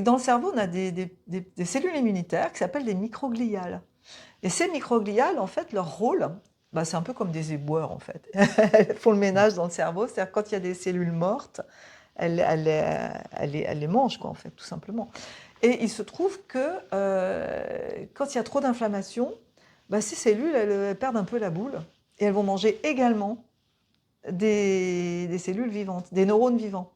Dans le cerveau, on a des cellules immunitaires qui s'appellent des microgliales. Et ces microgliales, en fait, leur rôle, c'est un peu comme des éboueurs, en fait. Elles font le ménage dans le cerveau, c'est-à-dire quand il y a des cellules mortes, elles les mangent, quoi, en fait, tout simplement. Et il se trouve que quand il y a trop d'inflammation, ces cellules, elles perdent un peu la boule et elles vont manger également des cellules vivantes, des neurones vivants.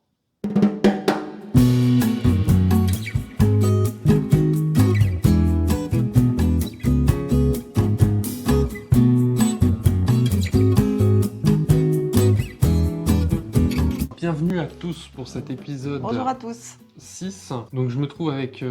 Bienvenue à tous pour cet épisode Bonjour à tous. 6. Donc je me trouve avec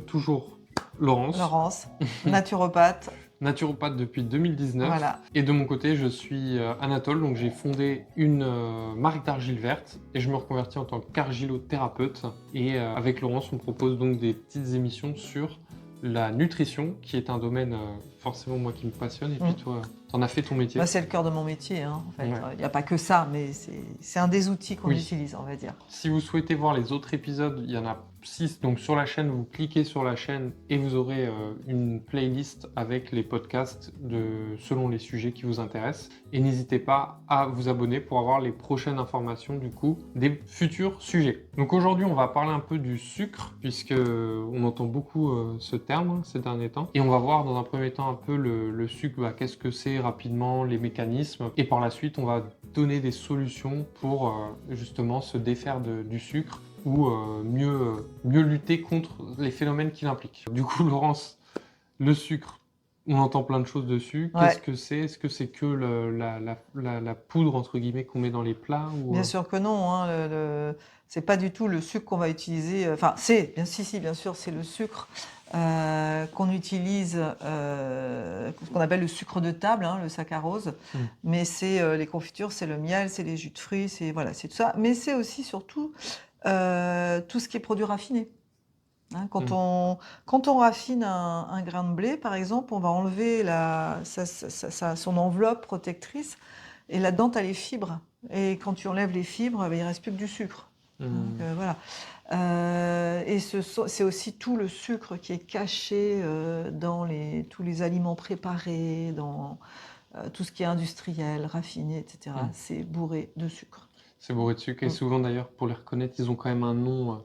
toujours Laurence, Laurence, naturopathe. naturopathe depuis 2019. Voilà. Et de mon côté, je suis Anatole, donc j'ai fondé une marque d'argile verte et je me reconvertis en tant qu'argilothérapeute. Et avec Laurence, on propose donc des petites émissions sur la nutrition, qui est un domaine forcément moi qui me passionne. Et puis toi, t'en as fait ton métier. C'est le cœur de mon métier, hein, en fait. Ouais. Il n'y a pas que ça, mais c'est un des outils qu'on Oui. utilise, on va dire. Si vous souhaitez voir les autres épisodes, il y en a 6 donc sur la chaîne, vous cliquez sur la chaîne et vous aurez une playlist avec les podcasts selon les sujets qui vous intéressent. Et n'hésitez pas à vous abonner pour avoir les prochaines informations du coup des futurs sujets. Donc aujourd'hui, on va parler un peu du sucre puisque on entend beaucoup ce terme ces derniers temps. Et on va voir dans un premier temps un peu le sucre, qu'est-ce que c'est rapidement, les mécanismes. Et par la suite, on va donner des solutions pour justement se défaire du sucre ou mieux lutter contre les phénomènes qu'il implique. Du coup, Laurence, le sucre, on entend plein de choses dessus. Ouais. Qu'est-ce que c'est? Est-ce que c'est que la poudre, entre guillemets, qu'on met dans les plats ou... Bien sûr que non, hein, c'est pas du tout le sucre qu'on va utiliser. Enfin, bien sûr, c'est le sucre qu'on utilise, ce qu'on appelle le sucre de table, hein, le saccharose. Mais c'est les confitures, c'est le miel, c'est les jus de fruits, c'est tout ça. Mais c'est aussi surtout tout ce qui est produit raffiné. Hein, quand on raffine un grain de blé, par exemple, on va enlever son enveloppe protectrice et là-dedans, tu as les fibres. Et quand tu enlèves les fibres, il ne reste plus que du sucre. Donc, voilà. Et c'est aussi tout le sucre qui est caché dans tous les aliments préparés, dans tout ce qui est industriel, raffiné, etc. C'est bourré de sucre. C'est bourré de sucre. Et souvent, d'ailleurs, pour les reconnaître, ils ont quand même un nom...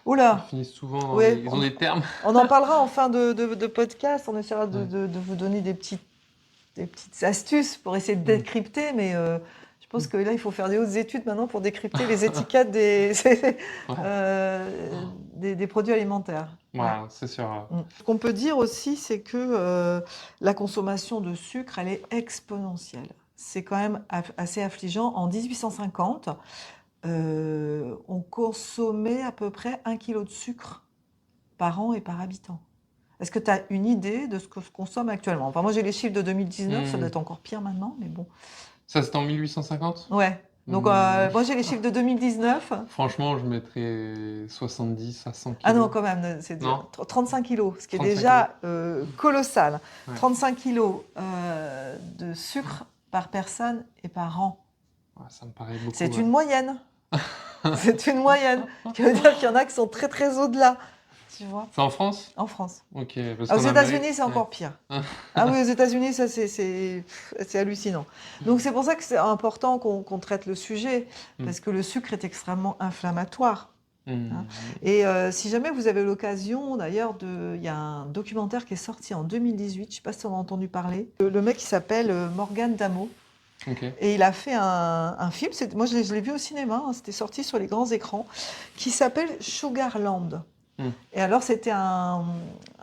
Oula. Ils finissent souvent, Ouais, ils ont des termes. On en parlera en fin de podcast. On essaiera de vous donner des petites astuces pour essayer de décrypter. Mais je pense que là, il faut faire des hautes études maintenant pour décrypter les étiquettes des produits alimentaires. Voilà, c'est sûr. Ce qu'on peut dire aussi, c'est que la consommation de sucre, elle est exponentielle. C'est quand même assez affligeant. En 1850, on consommait à peu près 1 kg de sucre par an et par habitant. Est-ce que tu as une idée de ce que se consomme actuellement? Enfin, moi, j'ai les chiffres de 2019, ça doit être encore pire maintenant, mais bon. Ça, c'était en 1850? Ouais. Donc, moi, j'ai les chiffres de 2019. Franchement, je mettrais 70 à 100 kilos. Ah non, quand même, c'est 35 kilos, ce qui est déjà colossal. Ouais. 35 kilos de sucre par personne et par an. Ouais, ça me paraît beaucoup. C'est une moyenne. C'est une moyenne. Ce qui veut dire qu'il y en a qui sont très, très au-delà. Tu vois. C'est en France? En France. Ok. Aux États-Unis, c'est encore pire. Ah oui, aux États-Unis, ça c'est hallucinant. Donc c'est pour ça que c'est important qu'on traite le sujet, parce que le sucre est extrêmement inflammatoire. Hein. Et si jamais vous avez l'occasion, d'ailleurs, il y a un documentaire qui est sorti en 2018, je ne sais pas si on a entendu parler. Le mec, il s'appelle Morgan Damo. Okay. Et il a fait un film, moi je l'ai vu au cinéma, hein, c'était sorti sur les grands écrans, qui s'appelle Sugarland. Et alors c'était un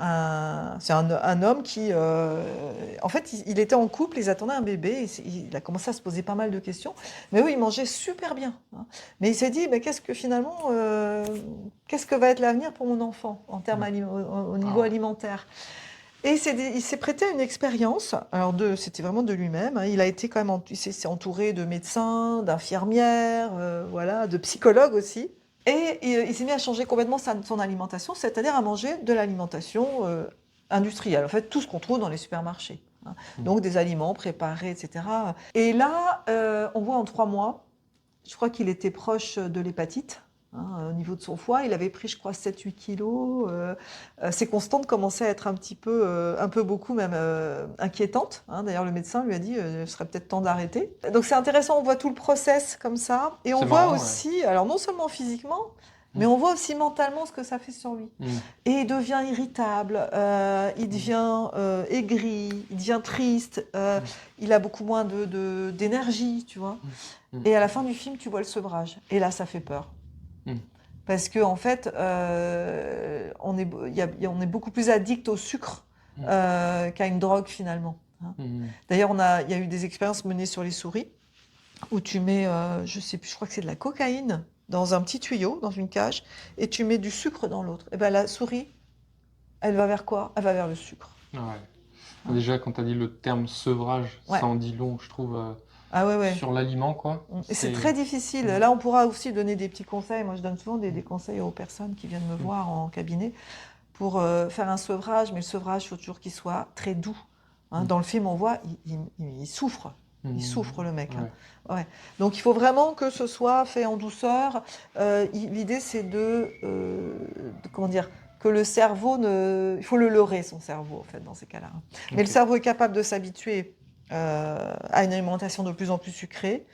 homme qui, en fait, il était en couple, ils attendaient un bébé, il a commencé à se poser pas mal de questions, mais oui, il mangeait super bien. Hein. Mais il s'est dit, qu'est-ce que va être l'avenir pour mon enfant en termes au niveau alimentaire? Et il s'est prêté à une expérience. Alors c'était vraiment de lui-même. Hein. Il a été quand même, il s'est entouré de médecins, d'infirmières, voilà, de psychologues aussi. Et il s'est mis à changer complètement son alimentation, c'est-à-dire à manger de l'alimentation industrielle. En fait, tout ce qu'on trouve dans les supermarchés. Hein. Donc des aliments préparés, etc. Et là, on voit en 3 mois, je crois qu'il était proche de l'hépatite. hein, au niveau de son foie. Il avait pris, je crois, 7-8 kilos. Ses constantes commençaient à être un peu beaucoup même inquiétantes, hein. D'ailleurs, le médecin lui a dit ce serait peut-être temps d'arrêter. Donc c'est intéressant, on voit tout le process comme ça. Et on C'est voit marrant, aussi, alors non seulement physiquement, mais on voit aussi mentalement ce que ça fait sur lui. Et il devient irritable, il devient aigri, il devient triste, il a beaucoup moins d'énergie, tu vois. Et à la fin du film, tu vois le sevrage. Et là, ça fait peur. Parce qu'en fait, on est beaucoup plus addict au sucre qu'à une drogue, finalement, hein. D'ailleurs, il y a eu des expériences menées sur les souris où tu mets, je sais plus, je crois que c'est de la cocaïne dans un petit tuyau, dans une cage, et tu mets du sucre dans l'autre. Et ben la souris, elle va vers quoi? Elle va vers le sucre. Ouais. Déjà, quand tu as dit le terme sevrage, ça en dit long, je trouve, sur l'aliment, quoi. Et c'est très difficile. Là, on pourra aussi donner des petits conseils. Moi, je donne souvent des conseils aux personnes qui viennent me voir en cabinet pour faire un sevrage, mais le sevrage, il faut toujours qu'il soit très doux, hein. Dans le film, on voit, il souffre. Il souffre, le mec, hein. Ouais. Donc, il faut vraiment que ce soit fait en douceur. L'idée, c'est comment dire, que le cerveau il faut le leurrer, son cerveau, en fait, dans ces cas-là. Mais le cerveau est capable de s'habituer à une alimentation de plus en plus sucrée.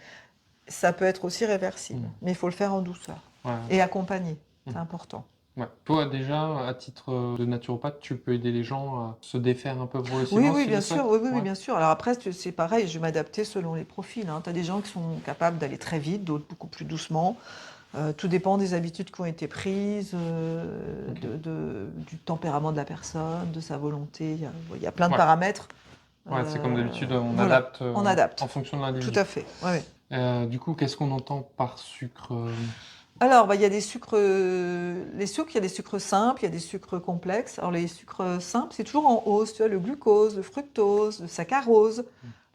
Ça peut être aussi réversible, mais il faut le faire en douceur et accompagner. C'est important. Ouais. Toi, déjà, à titre de naturopathe, tu peux aider les gens à se défaire un peu progressivement? Oui, bien sûr. Oui, bien sûr. Alors après, c'est pareil, je vais m'adapter selon les profils, hein. Tu as des gens qui sont capables d'aller très vite, d'autres beaucoup plus doucement. Tout dépend des habitudes qui ont été prises, du tempérament de la personne, de sa volonté. Il y a plein de paramètres. Ouais, c'est comme d'habitude, on adapte en fonction de l'individu. Tout à fait. Ouais. Du coup, qu'est-ce qu'on entend par sucre? Alors, il y a des sucres, les sucres, il y a des sucres simples, il y a des sucres complexes. Alors, les sucres simples, c'est toujours en hausse, tu vois, le glucose, le fructose, le saccharose,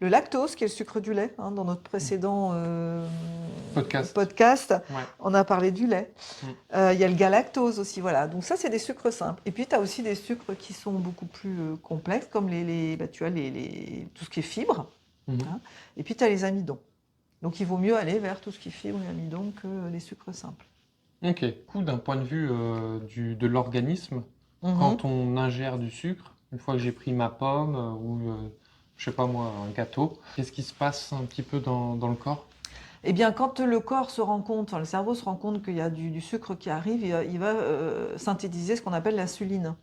le lactose, qui est le sucre du lait, hein. Dans notre précédent podcast, on a parlé du lait. Il y a le galactose aussi, voilà. Donc ça, c'est des sucres simples. Et puis, tu as aussi des sucres qui sont beaucoup plus complexes, comme tu as tout ce qui est fibres, hein. Et puis, tu as les amidons. Donc, il vaut mieux aller vers tout ce qui est fibre et amidon que les sucres simples. Ok. Du coup, d'un point de vue de l'organisme, quand on ingère du sucre, une fois que j'ai pris ma pomme ou, je sais pas moi, un gâteau, qu'est-ce qui se passe un petit peu dans le corps? Eh bien, quand le corps se rend compte, le cerveau se rend compte qu'il y a du sucre qui arrive, il va synthétiser ce qu'on appelle l'insuline.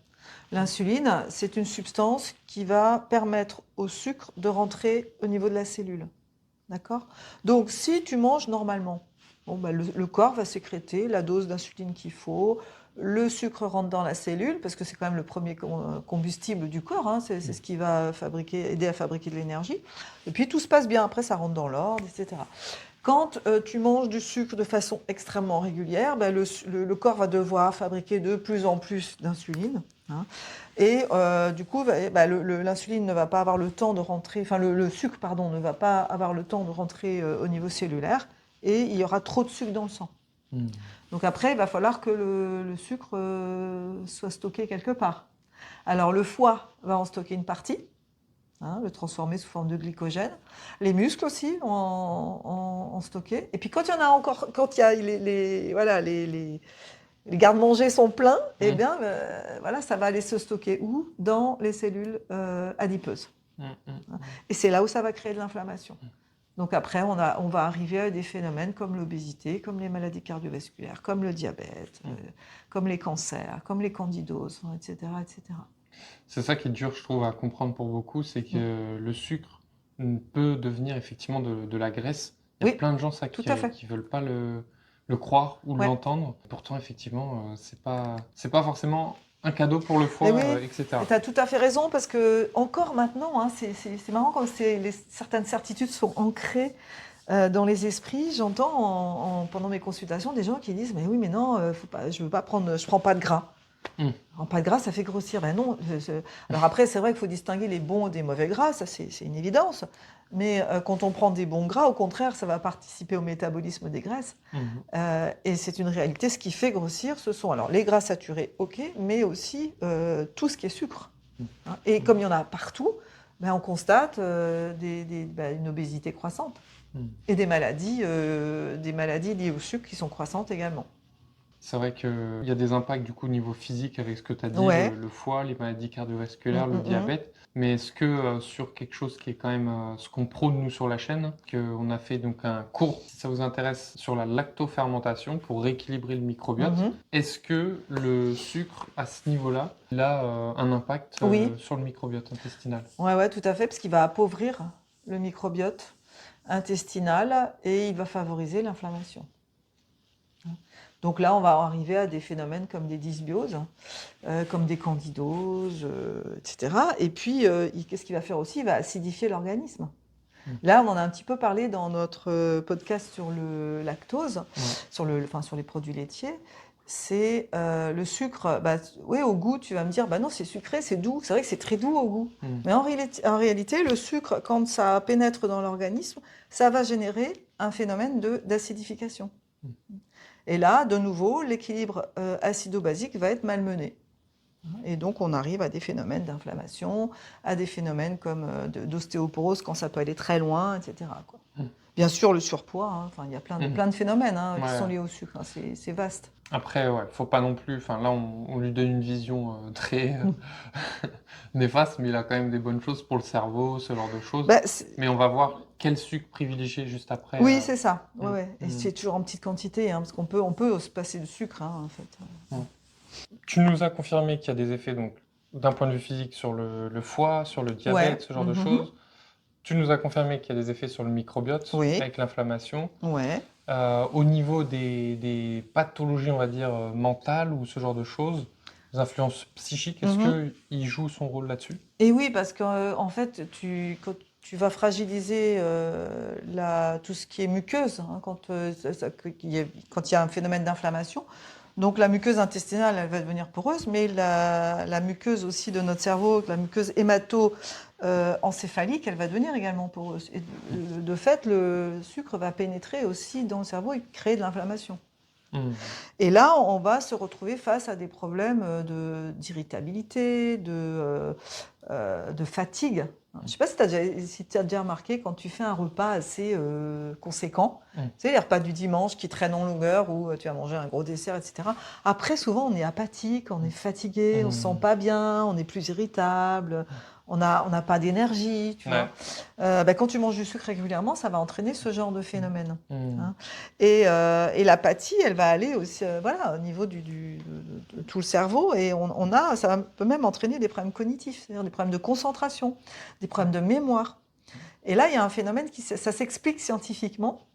L'insuline, c'est une substance qui va permettre au sucre de rentrer au niveau de la cellule. D'accord? Donc, si tu manges normalement, le corps va sécréter la dose d'insuline qu'il faut, le sucre rentre dans la cellule, parce que c'est quand même le premier combustible du corps, hein, c'est ce qui va aider à fabriquer de l'énergie. Et puis, tout se passe bien, après ça rentre dans l'ordre, etc. Quand tu manges du sucre de façon extrêmement régulière, le corps va devoir fabriquer de plus en plus d'insuline, hein. Et du coup, l'insuline ne va pas avoir le temps de rentrer, enfin le sucre, pardon, ne va pas avoir le temps de rentrer au niveau cellulaire, et il y aura trop de sucre dans le sang. Donc après, il va falloir que le sucre soit stocké quelque part. Alors le foie va en stocker une partie, hein, le transformer sous forme de glycogène. Les muscles aussi vont en stocker. Et puis quand il y en a encore, quand il y a les garde-manger sont pleins, eh bien, ça va aller se stocker où? Dans les cellules adipeuses. Et c'est là où ça va créer de l'inflammation. Donc après, on va arriver à des phénomènes comme l'obésité, comme les maladies cardiovasculaires, comme le diabète, comme les cancers, comme les candidoses, etc., etc. C'est ça qui est dur, je trouve, à comprendre pour beaucoup, c'est que le sucre peut devenir effectivement de la graisse. Il y a plein de gens qui veulent pas le croire ou l'entendre. Pourtant, effectivement, c'est pas forcément un cadeau pour le foie, etc. Tu as tout à fait raison, parce que encore maintenant, hein, c'est marrant quand certaines certitudes sont ancrées dans les esprits. J'entends pendant mes consultations des gens qui disent « Mais oui, mais non, je prends pas de gras. » Alors, pas de gras, ça fait grossir. Ben non. Alors après, c'est vrai qu'il faut distinguer les bons des mauvais gras, ça c'est une évidence. Mais quand on prend des bons gras, au contraire, ça va participer au métabolisme des graisses. Et c'est une réalité. Ce qui fait grossir, ce sont alors les gras saturés, ok, mais aussi tout ce qui est sucre. Hein. Et comme il y en a partout, on constate une obésité croissante et des maladies liées au sucre qui sont croissantes également. C'est vrai qu'il y a des impacts du coup au niveau physique avec ce que tu as dit, Ouais. le foie, les maladies cardiovasculaires, le Mmh. diabète. Mais est-ce que sur quelque chose qui est quand même ce qu'on prône nous sur la chaîne, qu'on a fait donc un cours, si ça vous intéresse, sur la lactofermentation pour rééquilibrer le microbiote, Mmh. est-ce que le sucre à ce niveau-là, il a un impact Oui. sur le microbiote intestinal? Ouais, tout à fait, parce qu'il va appauvrir le microbiote intestinal et il va favoriser l'inflammation. Donc là, on va arriver à des phénomènes comme des dysbioses, comme des candidoses, etc. Et puis, qu'est-ce qu'il va faire aussi? Il va acidifier l'organisme. Mm. Là, on en a un petit peu parlé dans notre podcast sur le lactose, Ouais. sur les produits laitiers. C'est le sucre. Oui, au goût, tu vas me dire, bah non, c'est sucré, c'est doux. C'est vrai que c'est très doux au goût. Mm. Mais en réalité, le sucre, quand ça pénètre dans l'organisme, ça va générer un phénomène d'acidification. Mm. Et là, de nouveau, l'équilibre acido-basique va être malmené. Et donc, on arrive à des phénomènes d'inflammation, à des phénomènes comme d'ostéoporose quand ça peut aller très loin, etc. quoi. Mm. Bien sûr, le surpoids, hein, enfin, il y a plein de phénomènes qui Ouais. sont liés au sucre. Hein, c'est vaste. Après, ouais, faut pas non plus. Enfin, là, on lui donne une vision très néfaste, mais il a quand même des bonnes choses pour le cerveau, ce genre de choses. Bah, Mais on va voir quel sucre privilégier juste après. oui, c'est ça. Mm. Ouais. Et c'est toujours en petite quantité, hein, parce qu'on peut se passer de sucre, hein, en fait. Tu nous as confirmé qu'il y a des effets, donc, d'un point de vue physique, sur le foie, sur le diabète, Ouais. ce genre de choses. Tu nous as confirmé qu'il y a des effets sur le microbiote, Oui. avec l'inflammation. Ouais. Au niveau des pathologies, on va dire, mentales ou ce genre de choses, des influences psychiques, est-ce qu'il joue son rôle là-dessus? Et oui, parce qu'en fait, quand tu vas fragiliser tout ce qui est muqueuse, hein, quand il y a un phénomène d'inflammation. Donc la muqueuse intestinale, elle va devenir poreuse, mais la muqueuse aussi de notre cerveau, la muqueuse hémato-encéphalique, elle va devenir également poreuse. Et de fait, le sucre va pénétrer aussi dans le cerveau et créer de l'inflammation. Et là, on va se retrouver face à des problèmes d'irritabilité, de fatigue. Je ne sais pas si tu as déjà remarqué, quand tu fais un repas assez conséquent, tu sais, les repas du dimanche qui traînent en longueur, où tu vas manger un gros dessert, etc. Après, souvent, on est apathique, on est fatigué, on ne se sent pas bien, on est plus irritable, on n'a pas d'énergie, tu vois. Quand tu manges du sucre régulièrement, ça va entraîner ce genre de phénomène. Hein. Et l'apathie, elle va aller aussi au niveau de tout le cerveau. Et ça peut même entraîner des problèmes cognitifs, c'est-à-dire des problèmes de concentration, des problèmes de mémoire. Et là, il y a un phénomène ça s'explique scientifiquement.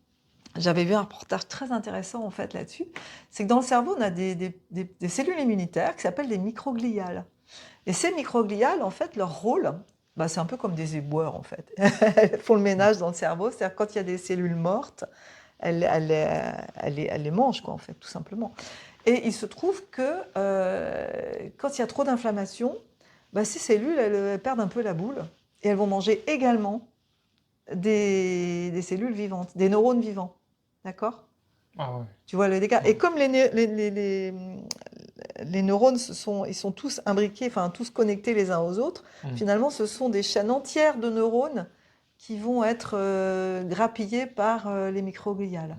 J'avais vu un reportage très intéressant en fait là-dessus. C'est que dans le cerveau, on a des cellules immunitaires qui s'appellent des microgliales. Et ces microgliales, en fait, leur rôle, c'est un peu comme des éboueurs, en fait. Elles font le ménage dans le cerveau. C'est-à-dire quand il y a des cellules mortes, elles les mangent, quoi, en fait, tout simplement. Et il se trouve que quand il y a trop d'inflammation, ces cellules, elles perdent un peu la boule. Et elles vont manger également des cellules vivantes, des neurones vivants. D'accord ? Ah ouais. Tu vois le dégât. Et comme les neurones, ils sont tous imbriqués, enfin tous connectés les uns aux autres. Finalement, ce sont des chaînes entières de neurones qui vont être grappillées par les microgliales.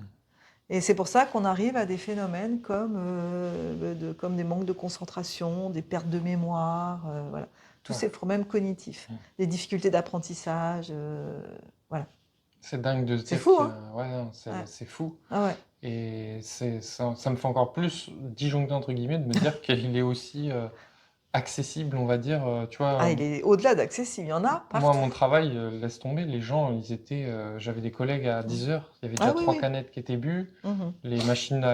Et c'est pour ça qu'on arrive à des phénomènes comme des manques de concentration, des pertes de mémoire, voilà. Tous ces problèmes cognitifs, des difficultés d'apprentissage, voilà. C'est dingue de se dire. C'est fou, hein ? C'est fou. Ah ouais. Et ça me fait encore plus disjoncter, entre guillemets, de me dire qu'il est aussi accessible, on va dire. Tu vois, il est au-delà d'accessible, il y en a partout. moi, mon travail, laisse tomber, les gens, j'avais des collègues à 10h, il y avait déjà 3 canettes qui étaient bues, les machines,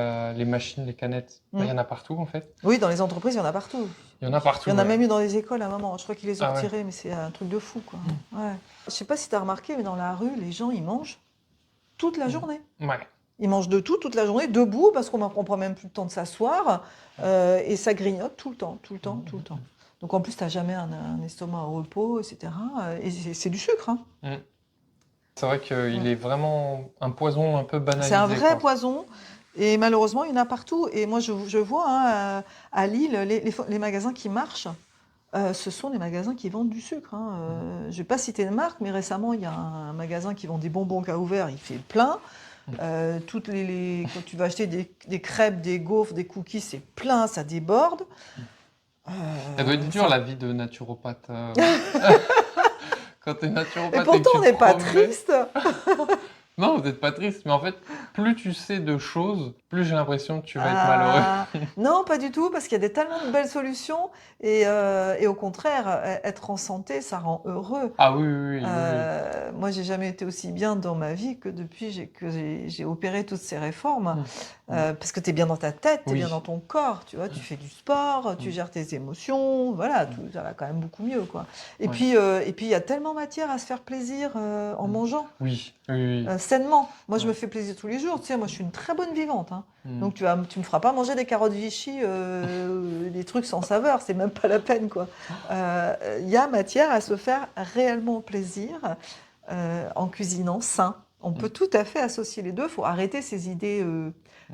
les canettes, il y en a partout, en fait. Oui, dans les entreprises, il y en a partout. Il y en a partout. Il y en a même eu dans les écoles à un moment. Je crois qu'ils les ont retirés, ouais. mais c'est un truc de fou, quoi. Ouais. Je sais pas si tu as remarqué, mais dans la rue, les gens, ils mangent toute la journée. Ouais. Ils mangent de tout, toute la journée, debout, parce qu'on ne prend même plus le temps de s'asseoir, et ça grignote tout le temps. Donc en plus, tu n'as jamais un estomac au repos, etc. Et c'est du sucre. Hein. C'est vrai qu'il est vraiment un poison un peu banalisé. C'est un vrai poison. Et malheureusement, il y en a partout. Et moi, je vois à Lille, les magasins qui marchent, ce sont les magasins qui vendent du sucre. Je ne vais pas citer de marque, mais récemment, il y a un magasin qui vend des bonbons qui a ouvert, il fait le plein. Toutes quand tu vas acheter des crêpes, des gaufres, des cookies, c'est plein, ça déborde. Ça doit être dur, Ça- la vie de naturopathe. Quand tu es Et naturopathe et que pourtant, tu on te n'est pas promets. triste. Non, vous n'êtes pas triste, mais en fait, plus tu sais de choses, plus j'ai l'impression que tu vas être malheureux. Ah, non, pas du tout, parce qu'il y a tellement de belles solutions. Et au contraire, être en santé, ça rend heureux. Ah oui, oui, oui, oui, oui. Moi, j'ai jamais été aussi bien dans ma vie que depuis que j'ai opéré toutes ces réformes. Parce que tu es bien dans ta tête, tu es bien Oui. dans ton corps, tu vois, tu fais du sport, tu Mm. gères tes émotions, voilà, ça va quand même beaucoup mieux, quoi. Et Ouais. puis, il y a tellement matière à se faire plaisir en mangeant. Oui, oui, oui. Sainement. Moi, je Ouais. me fais plaisir tous les jours. Tu sais, moi, je suis une très bonne vivante. Hein. Mm. Donc, tu me feras pas manger des carottes Vichy, des trucs sans saveur. C'est même pas la peine, quoi. Il y a matière à se faire réellement plaisir en cuisinant sain. On peut tout à fait associer les deux. Il faut arrêter ces idées.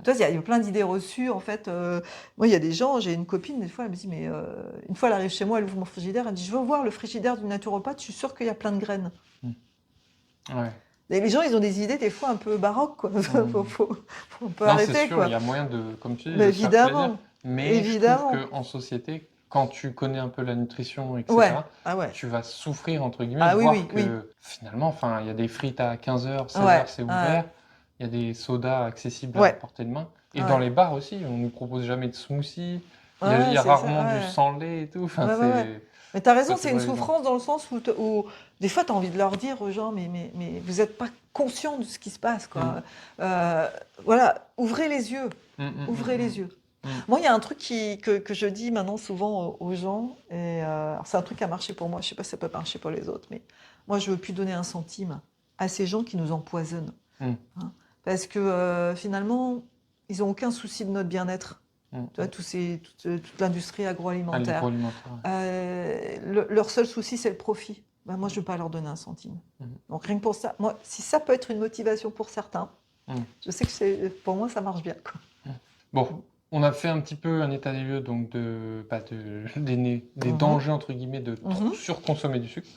Tu vois, il y a plein d'idées reçues. En fait, moi, il y a des gens. J'ai une copine. Des fois, elle me dit, mais une fois, elle arrive chez moi, elle ouvre mon frigidaire. Elle me dit, je veux voir le frigidaire du naturopathe. Je suis sûre qu'il y a plein de graines. Ouais. Et les gens, ils ont des idées des fois un peu baroques, quoi. Faut un peu Non, c'est arrêter, sûr, quoi. il y a moyen de, comme tu dis, Mais de se faire plaisir. évidemment, Mais évidemment. je trouve qu'en société, quand tu connais un peu la nutrition, etc., Ouais, ah ouais. tu vas souffrir, entre guillemets, Ah de oui, voir oui, que oui. finalement, il y a des frites à 15h, 16h, Ouais, c'est ouais, ouvert. Il y a des sodas accessibles à ouais, portée de main. Et ouais. dans les bars aussi, on nous propose jamais de smoothie. Il Ouais, y a c'est ça, rarement du ouais. sans lait et tout. Enfin, Ouais, ouais, ouais. c'est Mais t'as raison, pas c'est une toujours évident. souffrance dans le sens où des fois, t'as envie de leur dire aux gens, mais vous n'êtes pas conscients de ce qui se passe, quoi. Voilà, ouvrez les yeux. Ouvrez les yeux. Moi, il y a un truc que je dis maintenant souvent aux gens, et alors c'est un truc qui a marché pour moi, je sais pas si ça peut marcher pour les autres, mais moi, je veux plus donner un centime à ces gens qui nous empoisonnent. Hein. Parce que finalement, ils n'ont aucun souci de notre bien-être. Tu vois, toute l'industrie agroalimentaire. L'agroalimentaire. Leur seul souci, c'est le profit. Ben, moi, je ne veux pas leur donner un centime. Donc, rien que pour ça, moi, si ça peut être une motivation pour certains, je sais que pour moi, ça marche bien, quoi. Bon, on a fait un petit peu un état des lieux donc des dangers, entre guillemets, de surconsommer du sucre.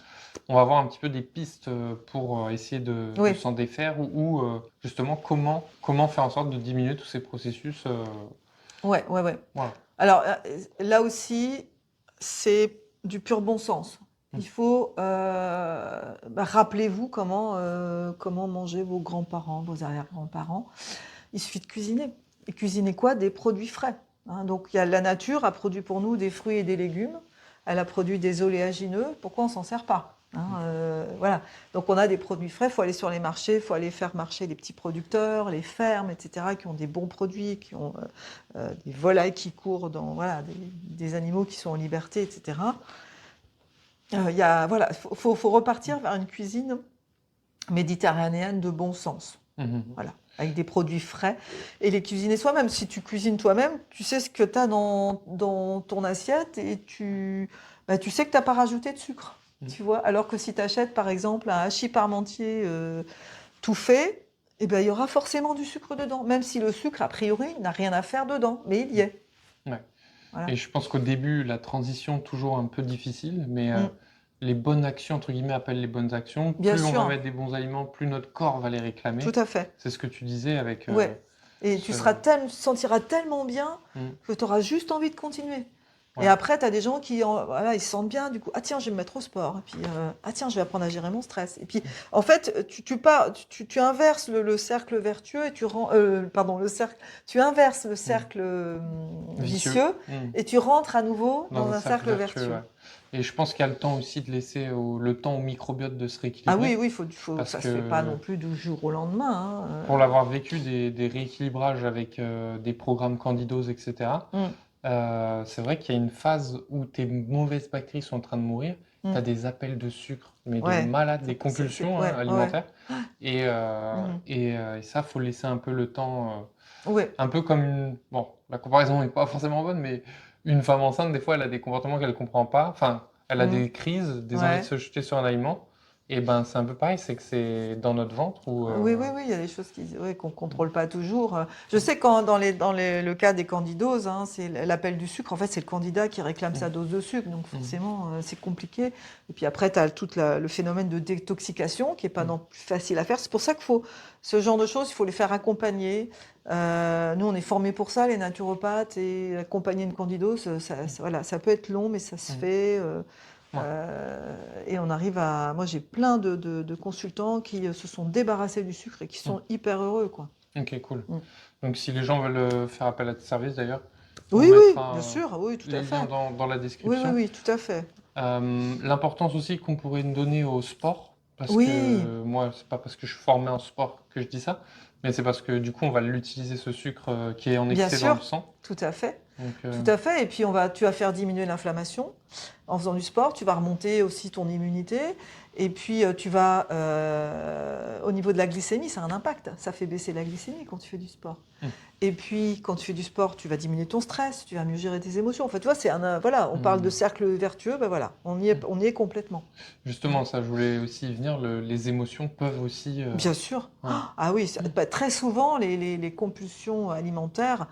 On va voir un petit peu des pistes pour essayer de s'en défaire ou justement comment faire en sorte de diminuer tous ces processus. Ouais. Voilà. Alors là aussi, c'est du pur bon sens. Il faut, rappelez-vous comment mangeaient vos grands-parents, vos arrière-grands-parents. Il suffit de cuisiner. Et cuisiner quoi? Des produits frais. Hein. Donc la nature a produit pour nous des fruits et des légumes. Elle a produit des oléagineux. Pourquoi on s'en sert pas? Hein, voilà. Donc on a des produits frais, il faut aller sur les marchés, il faut aller faire marcher les petits producteurs, les fermes, etc., qui ont des bons produits, qui ont des volailles qui courent des animaux qui sont en liberté, etc. Faut repartir vers une cuisine méditerranéenne de bon sens. Voilà, avec des produits frais et les cuisiner soi-même. Si tu cuisines toi-même, tu sais ce que tu as dans ton assiette et tu sais que tu n'as pas rajouté de sucre. Tu vois. Alors que si tu achètes par exemple un hachis parmentier tout fait, il y aura forcément du sucre dedans, même si le sucre a priori n'a rien à faire dedans, mais il y est. Ouais. Voilà. Et je pense qu'au début, la transition toujours un peu difficile, mais les bonnes actions, entre guillemets, appellent les bonnes actions. Bien plus sûr. On va mettre des bons aliments, plus notre corps va les réclamer. Tout à fait. C'est ce que tu disais avec... Ouais. Et tu te sentiras tellement bien que tu auras juste envie de continuer. Ouais. Et après, tu as des gens qui ils se sentent bien, du coup, ah tiens, je vais me mettre au sport. Et puis, ah tiens, je vais apprendre à gérer mon stress. Et puis, en fait, tu inverses le cercle vertueux et tu inverses le cercle vicieux et tu rentres à nouveau dans un cercle vertueux. Ouais. Et je pense qu'il y a le temps aussi de laisser le temps au microbiote de se rééquilibrer. Ah oui, ça ne se fait pas non plus du jour au lendemain. Hein. Pour l'avoir vécu, des rééquilibrages avec des programmes candidose, etc., c'est vrai qu'il y a une phase où tes mauvaises bactéries sont en train de mourir, tu as des appels de sucre, mais de malades, des compulsions alimentaires. Et ça, il faut laisser un peu le temps. Un peu comme Bon, la comparaison n'est pas forcément bonne, mais une femme enceinte, des fois, elle a des comportements qu'elle ne comprend pas. Enfin, elle a des crises, des envies de se jeter sur un aliment. Et ben, c'est un peu pareil, c'est que c'est dans notre ventre ou Oui, il y a des choses qu'on ne contrôle pas toujours. Je sais quand le cas des candidoses, hein, c'est l'appel du sucre, en fait, c'est le candidat qui réclame sa dose de sucre, donc forcément, c'est compliqué. Et puis après, tu as tout le phénomène de détoxication qui n'est pas non plus facile à faire. C'est pour ça qu'il faut, ce genre de choses, il faut les faire accompagner. Nous, on est formés pour ça, les naturopathes, et accompagner une candidose, voilà, ça peut être long, mais ça se fait. Et on arrive à... Moi, j'ai plein de consultants qui se sont débarrassés du sucre et qui sont hyper heureux, quoi. Ok, cool. Donc, si les gens veulent faire appel à tes services, d'ailleurs, on Oui, mettra bien sûr, oui, tout les à liens fait. dans la description. Oui, tout à fait. L'importance aussi qu'on pourrait donner au sport, parce Oui, que moi, c'est pas parce que je suis formé en sport que je dis ça, mais c'est parce que du coup, on va l'utiliser, ce sucre qui est en bien excès dans le sûr, sang. tout à fait. Donc, Tout à fait. Et puis, tu vas faire diminuer l'inflammation en faisant du sport. Tu vas remonter aussi ton immunité. Et puis, au niveau de la glycémie, ça a un impact. Ça fait baisser la glycémie quand tu fais du sport. Et puis, quand tu fais du sport, tu vas diminuer ton stress, tu vas mieux gérer tes émotions. En fait, tu vois, voilà, on parle de cercle vertueux, ben voilà, on y est complètement. justement, ça, je voulais aussi y venir, les émotions peuvent aussi... Bien sûr. ouais. Ah oui, très souvent, les compulsions alimentaires,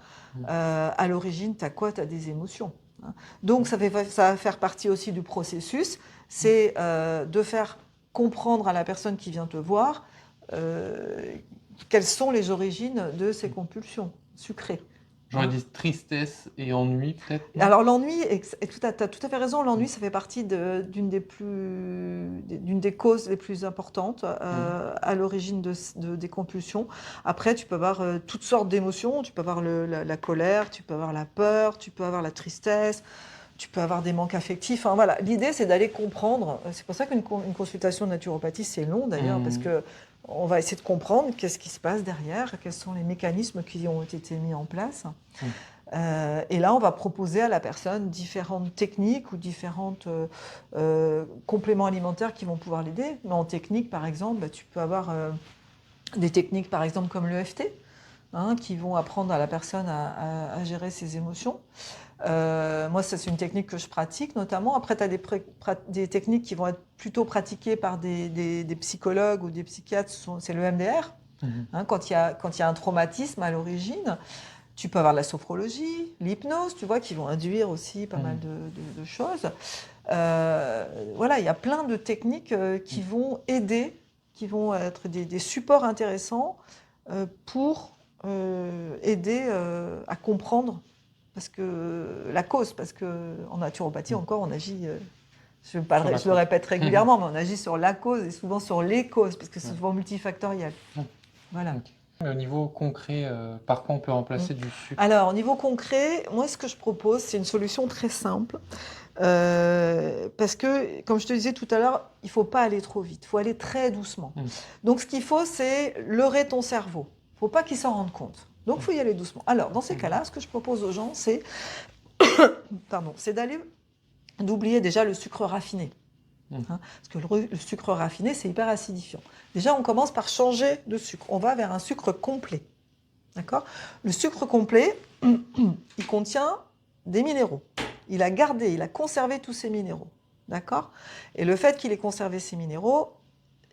à l'origine, tu as quoi? Tu as des émotions. Hein. Donc, ça va faire partie aussi du processus, c'est de faire comprendre à la personne qui vient te voir quelles sont les origines de ces compulsions sucrées. J'aurais dit tristesse et ennui, peut-être, non? Alors l'ennui, tu as tout à fait raison, l'ennui, ça fait partie d'une des causes les plus importantes à l'origine des compulsions. Après, tu peux avoir toutes sortes d'émotions, tu peux avoir la colère, tu peux avoir la peur, tu peux avoir la tristesse, tu peux avoir des manques affectifs. Enfin, voilà. L'idée, c'est d'aller comprendre. C'est pour ça qu'une consultation de naturopathie, c'est long d'ailleurs, parce que on va essayer de comprendre qu'est-ce qui se passe derrière, quels sont les mécanismes qui ont été mis en place. Et là, on va proposer à la personne différentes techniques ou différents compléments alimentaires qui vont pouvoir l'aider. Mais en technique, par exemple, tu peux avoir des techniques, par exemple, comme l'EFT, qui vont apprendre à la personne à gérer ses émotions. Moi, ça, c'est une technique que je pratique notamment. Après, tu as des techniques qui vont être plutôt pratiquées par des psychologues ou des psychiatres. C'est le MDR. Quand il y a un traumatisme à l'origine, tu peux avoir la sophrologie, l'hypnose, tu vois, qui vont induire aussi pas mal de choses. Voilà, il y a plein de techniques qui vont aider, qui vont être des supports intéressants pour aider à comprendre la cause, parce qu'en naturopathie encore, on agit, je le répète régulièrement, mais on agit sur la cause et souvent sur les causes, parce que c'est souvent multifactoriel. Voilà. Au niveau concret, par quoi on peut remplacer du sucre? Alors, au niveau concret, moi, ce que je propose, c'est une solution très simple. Parce que, comme je te disais tout à l'heure, il ne faut pas aller trop vite, il faut aller très doucement. Donc, ce qu'il faut, c'est leurrer ton cerveau. Il ne faut pas qu'il s'en rende compte. Donc, il faut y aller doucement. Alors, dans ces cas-là, ce que je propose aux gens, c'est d'oublier déjà le sucre raffiné. Parce que le sucre raffiné, c'est hyper acidifiant. Déjà, on commence par changer de sucre. On va vers un sucre complet. D'accord ? Le sucre complet, il contient des minéraux. Il a conservé tous ces minéraux. D'accord ? Et le fait qu'il ait conservé ces minéraux,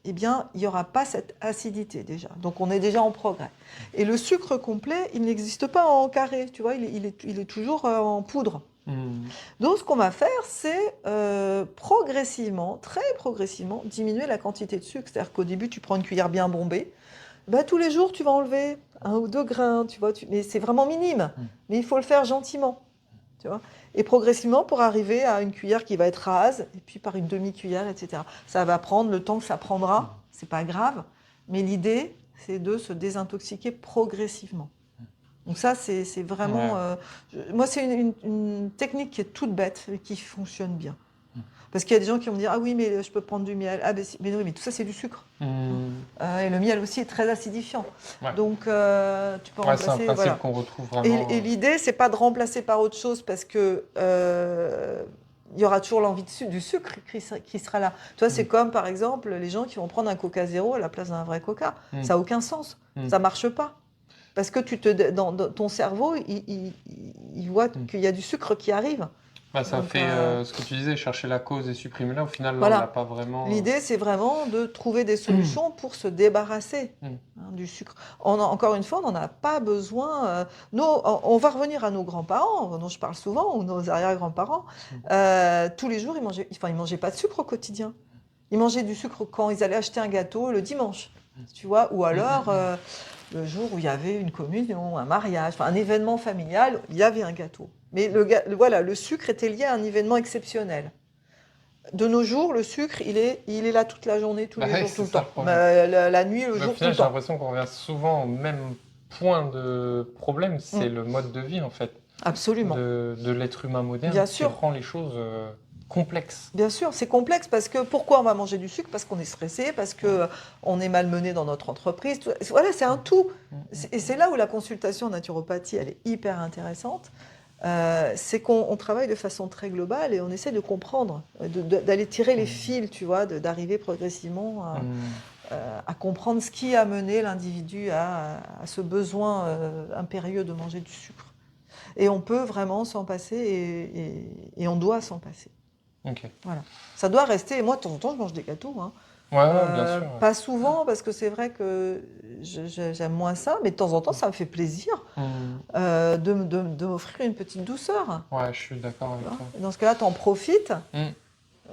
eh bien, il n'y aura pas cette acidité déjà. Donc, on est déjà en progrès. Et le sucre complet, il n'existe pas en carré. Tu vois, il est toujours en poudre. Donc, ce qu'on va faire, c'est progressivement, très progressivement, diminuer la quantité de sucre. C'est-à-dire qu'au début, tu prends une cuillère bien bombée. Tous les jours, tu vas enlever 1 ou 2 grains, tu vois, mais c'est vraiment minime. Mais il faut le faire gentiment, tu vois. Et progressivement pour arriver à une cuillère qui va être rase, et puis par une demi-cuillère, etc. Ça va prendre le temps que ça prendra, c'est pas grave. Mais l'idée, c'est de se désintoxiquer progressivement. Donc ça, c'est vraiment... moi, c'est une technique qui est toute bête, mais qui fonctionne bien. Parce qu'il y a des gens qui vont me dire « Ah oui, mais je peux prendre du miel. » Ah, mais oui, mais tout ça, c'est du sucre. Et le miel aussi est très acidifiant. Donc, tu peux remplacer... C'est un principe qu'on retrouve vraiment... Et l'idée, c'est pas de remplacer par autre chose, parce que il y aura toujours l'envie du sucre qui sera là. Tu vois, c'est comme, par exemple, les gens qui vont prendre un Coca zéro à la place d'un vrai Coca. Ça n'a aucun sens. Ça marche pas. Parce que dans ton cerveau, il voit qu'il y a du sucre qui arrive. Bah, ça Donc, fait ce que tu disais, chercher la cause et supprimer là. Au final, là, on voilà. l'a pas vraiment. L'idée, c'est vraiment de trouver des solutions pour se débarrasser Mm. du sucre. Encore une fois, on n'en a pas besoin. On va revenir à nos grands-parents, dont je parle souvent, ou nos arrière-grands-parents. Tous les jours, ils mangeaient pas de sucre au quotidien. Ils mangeaient du sucre quand ils allaient acheter un gâteau le dimanche, tu vois, ou alors le jour où il y avait une communion, un mariage, enfin, un événement familial, il y avait un gâteau. Mais voilà, le sucre était lié à un événement exceptionnel. De nos jours, le sucre, il est là toute la journée, tous Bah les ouais, jours, c'est tout le ça temps. le problème. La nuit, le Mais au jour, tout final, le j'ai temps. l'impression qu'on revient souvent au même point de problème, c'est le mode de vie en fait, Absolument. de l'être humain moderne Bien qui sûr. rend les choses complexes. Bien sûr, c'est complexe parce que pourquoi on va manger du sucre? Parce qu'on est stressé, parce que on est malmené dans notre entreprise. Voilà, c'est un tout. Et c'est là où la consultation en naturopathie, elle est hyper intéressante. C'est qu'on travaille de façon très globale et on essaie de comprendre, d'aller tirer les fils, tu vois, d'arriver progressivement à comprendre ce qui a mené l'individu à ce besoin impérieux de manger du sucre. Et on peut vraiment s'en passer et on doit s'en passer. Ok. Voilà. Ça doit rester. Et moi, de temps en temps, je mange des gâteaux. Hein. Ouais, bien sûr. Pas souvent, parce que c'est vrai que j'aime moins ça, mais de temps en temps, ça me fait plaisir de m'offrir une petite douceur. Ouais, je suis d'accord avec toi. Et dans ce cas-là, tu en profites, Mm.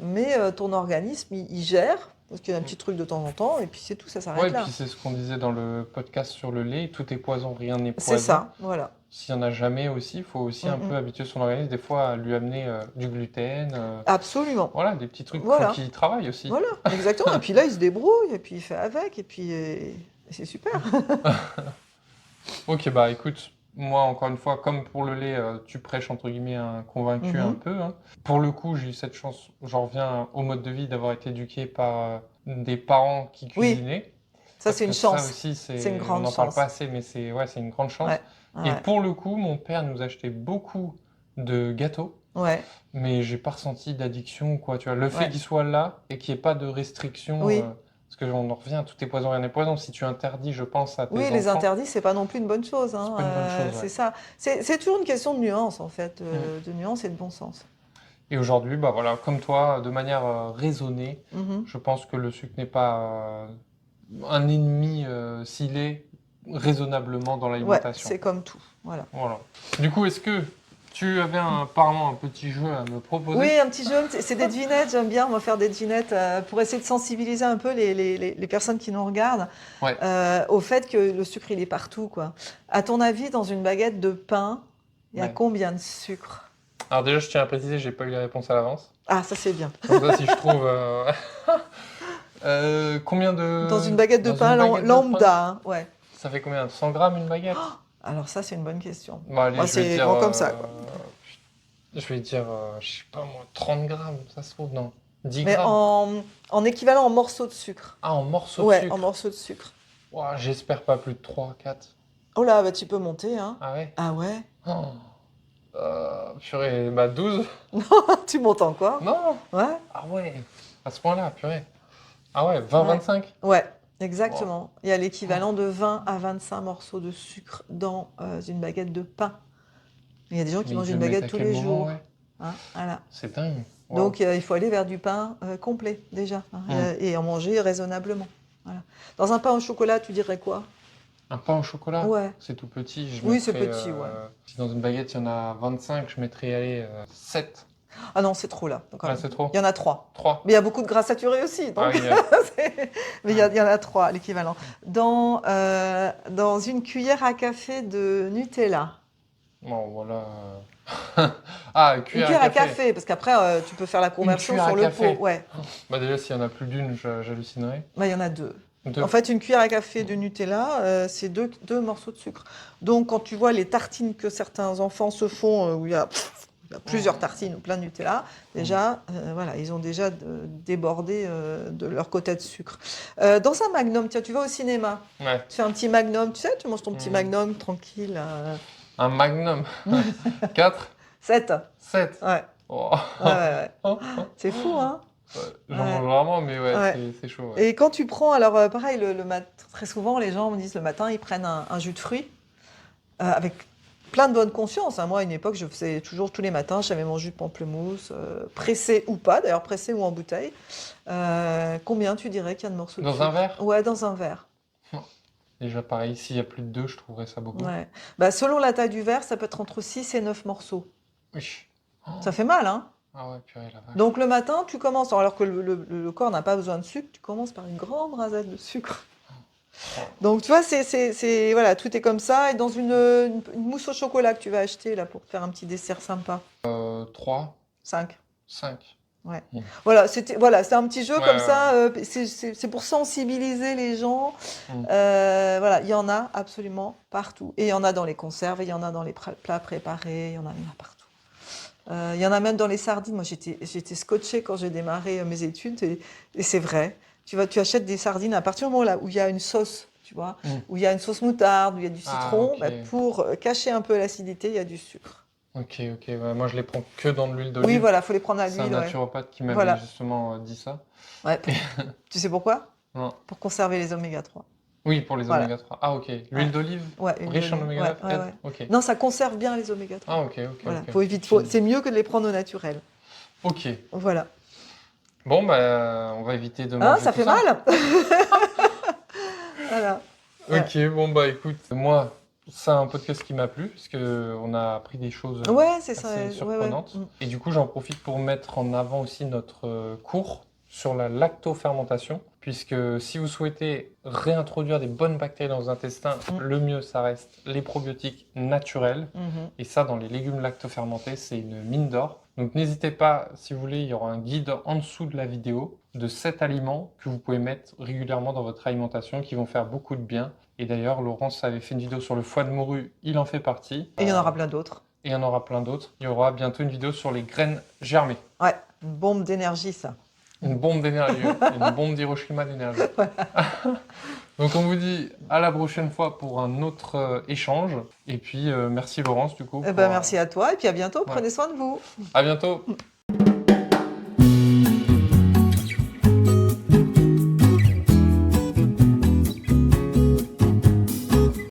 mais ton organisme, il gère, parce qu'il y a un petit truc de temps en temps, et puis c'est tout, ça s'arrête Ouais, et là. puis c'est ce qu'on disait dans le podcast sur le lait, tout est poison, rien n'est poison. C'est ça, voilà. S'il n'y en a jamais aussi, il faut aussi un peu habituer son organisme, des fois à lui amener du gluten, Absolument. voilà, des petits trucs Voilà. pour qu'il travaille aussi. Voilà, exactement. Et puis là, il se débrouille, et puis il fait avec, et puis et c'est super. Ok, bah écoute, moi encore une fois, comme pour le lait, tu prêches entre guillemets un convaincu un peu. Hein. Pour le coup, j'ai eu cette chance, j'en reviens au mode de vie d'avoir été éduqué par des parents qui cuisinaient. Ça, Parce c'est une que chance. Ça aussi, C'est une on grande n'en parle chance. pas assez, mais c'est une grande chance. Ouais, Et ouais, pour le coup, mon père nous achetait beaucoup de gâteaux, ouais. mais j'ai pas ressenti d'addiction, quoi. Tu vois, le fait Ouais. qu'il soit là et qu'il n'y ait pas de restriction, Oui. parce que on en revient, tout est poison, rien n'est poison. Si tu interdis, je pense, à tes Oui, les enfants, interdits, c'est pas non plus une bonne chose. Hein. c'est pas une bonne chose. C'est Ouais. ça. C'est toujours une question de nuance, en fait, de nuance et de bon sens. Et aujourd'hui, bah voilà, comme toi, de manière raisonnée, Mhm. je pense que le sucre n'est pas un ennemi s'il est raisonnablement dans Ouais, l'alimentation. c'est comme tout. Voilà. Voilà. Du coup, est-ce que tu avais apparemment un petit jeu à me proposer? Oui, un petit jeu, c'est des devinettes. J'aime bien, moi, faire des devinettes pour essayer de sensibiliser un peu les personnes qui nous regardent Ouais. au fait que le sucre, il est partout, quoi. À ton avis, dans une baguette de pain, il y a Ouais. combien de sucre? Alors déjà, je tiens à préciser, j'ai pas eu les réponses à l'avance. Ah, ça, c'est bien. Comme ça, si je trouve... combien de... Dans une baguette de dans pain une baguette de lambda, pain hein, ouais. Ça fait combien? 100 grammes une baguette? Alors ça, c'est une bonne question. Bon, allez, Moi, je vais c'est dire... grand comme ça, quoi. Je vais dire, je sais pas moi, 30 grammes, ça se trouve, non. 10 Mais grammes. en équivalent en morceaux de sucre. Ah, en morceaux de Ouais, sucre. en morceaux de sucre. Ouah, j'espère pas plus de 3, 4. Oh là, bah, tu peux monter, hein. Ah ouais? Ah ouais? Oh. Purée, bah 12? Tu montes encore? Non! Ouais? Ah ouais, à ce point-là, purée. Ah ouais, 20, Ouais. 25? Ouais, exactement. Il y a l'équivalent de 20 à 25 morceaux de sucre dans une baguette de pain. Il y a des gens qui Mais mangent ils une le mettent baguette à tous quel les moment, jours. ouais? Hein, voilà. C'est dingue. Wow. Donc, il faut aller vers du pain complet, déjà, hein, et en manger raisonnablement. Voilà. Dans un pain au chocolat, tu dirais quoi? Un pain au chocolat? Ouais. C'est tout petit. Oui, c'est petit, ouais. Si dans une baguette, il y en a 25, je mettrais, allez, 7. Ah non, c'est trop là. Donc, Ah, c'est trop? il y en a 3. 3. Mais il y a beaucoup de gras saturés aussi. Donc Ah oui, mais il y en a 3, l'équivalent. Dans une cuillère à café de Nutella. Bon, voilà. Ah, Une cuillère à café, parce qu'après, tu peux faire la conversion cuillère sur à le café. pot. Ouais. Bah déjà, s'il y en a plus d'une, j'hallucinerais. Bah, il y en a 2. 2. En fait, une cuillère à café de Nutella, c'est 2 morceaux de sucre. Donc, quand tu vois les tartines que certains enfants se font, où il y a plusieurs tartines ou plein de Nutella, déjà, voilà, ils ont déjà débordé de leur quota de sucre. Dans un magnum, tiens, tu vas au cinéma, Ouais. tu fais un petit magnum, tu sais, tu manges ton petit magnum tranquille. Un magnum. 4? 7. 7. Ouais. Oh. Ouais. C'est fou, hein? J'en mange rarement, mais Ouais. c'est chaud. Ouais. Et quand tu prends, alors pareil, très souvent, les gens me disent le matin, ils prennent un jus de fruits avec plein de bonne conscience. Hein. Moi, à une époque, je faisais toujours tous les matins, j'avais mon jus de pamplemousse, pressé ou pas, d'ailleurs pressé ou en bouteille. Combien tu dirais qu'il y a de morceaux de Dans sucre? un verre? Ouais, dans un verre. Déjà pareil, s'il y a plus de 2, je trouverais ça beaucoup. Ouais. Bah, selon la taille du verre, ça peut être entre 6 et 9 morceaux. Oui. Ça fait mal, hein? Ah ouais, purée, la vache. Donc le matin, tu commences, alors que le corps n'a pas besoin de sucre, tu commences par une grande rasade de sucre. Donc tu vois, voilà, tout est comme ça. Et dans une mousse au chocolat que tu vas acheter là pour te faire un petit dessert sympa. 3, 5. 5. Ouais. Mmh. Voilà, c'est un petit jeu Ouais, comme ouais, ça. C'est pour sensibiliser les gens. Mmh. Voilà, il y en a absolument partout. Et il y en a dans les conserves, et il y en a dans les plats préparés, il y en a partout. Il y en a même dans les sardines. Moi, j'étais scotchée quand j'ai démarré mes études, et c'est vrai. Tu achètes des sardines à partir du moment là où il y a une sauce, tu vois, où il y a une sauce moutarde, où il y a du citron, ok. bah, pour cacher un peu l'acidité, il y a du sucre. Ok, ouais, moi je les prends que dans de l'huile Oui, d'olive. voilà, faut les prendre à C'est un l'huile. Ouais. naturopathe qui m'avait Voilà. justement dit ça. Ouais, tu sais pourquoi? Non. Pour conserver les oméga 3. Oui, pour les Voilà. oméga 3. Ah ok, l'huile Ouais. d'olive Ouais, une riche en demi- oméga 3 ouais, aide. ouais. Ok. Non, ça conserve bien les oméga 3. Ah ok, Voilà, ok. faut éviter. C'est mieux que de les prendre au naturel. Ok. Voilà. Bon, bah, on va éviter de Hein, manger ça tout fait ça. mal. Voilà. Ouais. Ok, bon, bah écoute, moi, c'est un podcast qui m'a plu, parce qu'on a appris des choses Ouais, c'est ça. assez Ouais, ouais. surprenantes. Et du coup, j'en profite pour mettre en avant aussi notre cours sur la lactofermentation, puisque si vous souhaitez réintroduire des bonnes bactéries dans vos intestins, le mieux, ça reste les probiotiques naturels. Mhm. Et ça, dans les légumes lactofermentés, c'est une mine d'or. Donc n'hésitez pas, si vous voulez, il y aura un guide en dessous de la vidéo de 7 aliments que vous pouvez mettre régulièrement dans votre alimentation qui vont faire beaucoup de bien. Et d'ailleurs, Laurence avait fait une vidéo sur le foie de morue, il en fait partie. Et il y en aura plein d'autres. Et il y en aura plein d'autres. Il y aura bientôt une vidéo sur les graines germées. Ouais, une bombe d'énergie, ça. Une bombe d'énergie, une bombe d'Hiroshima d'énergie. Donc on vous dit à la prochaine fois pour un autre échange. Et puis merci Laurence du coup. Merci à toi, et puis à bientôt. Prenez soin de vous. À bientôt.